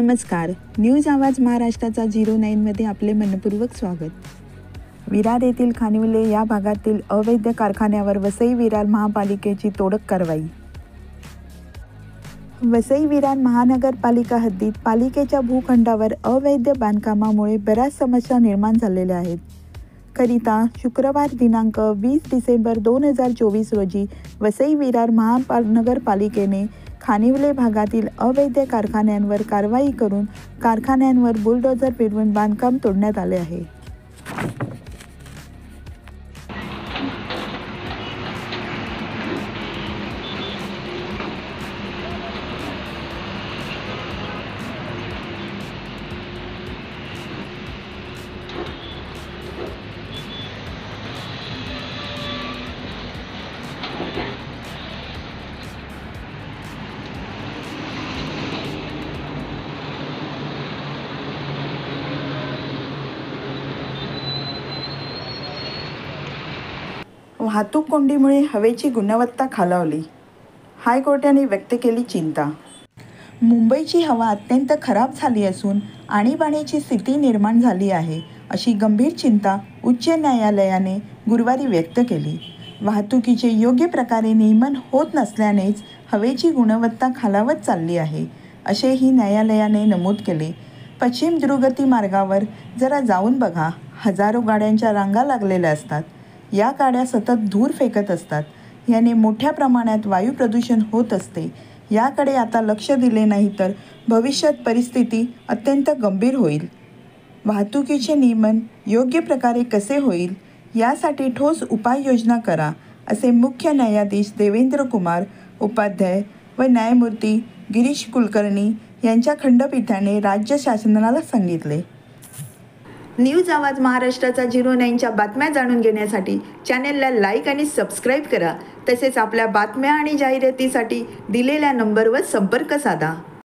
नमस्कार. न्यूज आवाज महाराष्ट्राचा 09मध्ये आपले मनपूर्वक स्वागत. विरार येथील खानिवले या भागातील अवैध कारखान्यावर वसई विरार महापालिकेची तोडक कारवाई. वसई विरार महानगरपालिका हद्दीत पालिकेच्या भूखंडावर अवैध बांधकामामुळे बऱ्याच समस्या निर्माण झालेल्या आहेत. करिता शुक्रवार दिनांक 20 डिसेंबर 2024 रोजी वसई विरार महानगरपालिकेने खानिवले भागातील अवैध कारखान्यांवर कारवाई करून कारखान्यांवर बुलडोझर फिरवून बांधकाम तोडण्यात आले आहे. वाहतूक कोंडीमुळे हवेची गुणवत्ता खालावली. हायकोर्टाने व्यक्त केली चिंता. मुंबईची हवा अत्यंत खराब झाली असून आणीबाणीची स्थिती निर्माण झाली आहे, अशी गंभीर चिंता उच्च न्यायालयाने गुरुवारी व्यक्त केली. वाहतुकीचे योग्य प्रकारे नियमन होत नसल्यानेच हवेची गुणवत्ता खालावत चालली आहे, असेही न्यायालयाने नमूद केले. पश्चिम द्रुतगती मार्गावर जरा जाऊन बघा, हजारो गाड्यांच्या रांगा लागलेल्या असतात. या गाड्या सतत धूर फेकत असतात. याने मोठ्या प्रमाणात वायू प्रदूषण होत असते. याकडे आता लक्ष दिले नाही तर भविष्यात परिस्थिती अत्यंत गंभीर होईल. वाहतुकीचे नियमन योग्य प्रकारे कसे होईल यासाठी ठोस उपाययोजना करा, असे मुख्य न्यायाधीश देवेंद्र कुमार उपाध्याय व न्यायमूर्ती गिरीश कुलकर्णी यांच्या खंडपीठाने राज्य शासनाला सांगितले. न्यूज आवाज महाराष्ट्राचा 09च्या बातम्या जाणून घेण्यासाठी चॅनेलला लाईक आणि सबस्क्राईब करा. तसेच आपल्या बातम्या आणि जाहिरातीसाठी दिलेल्या नंबरवर संपर्क साधा.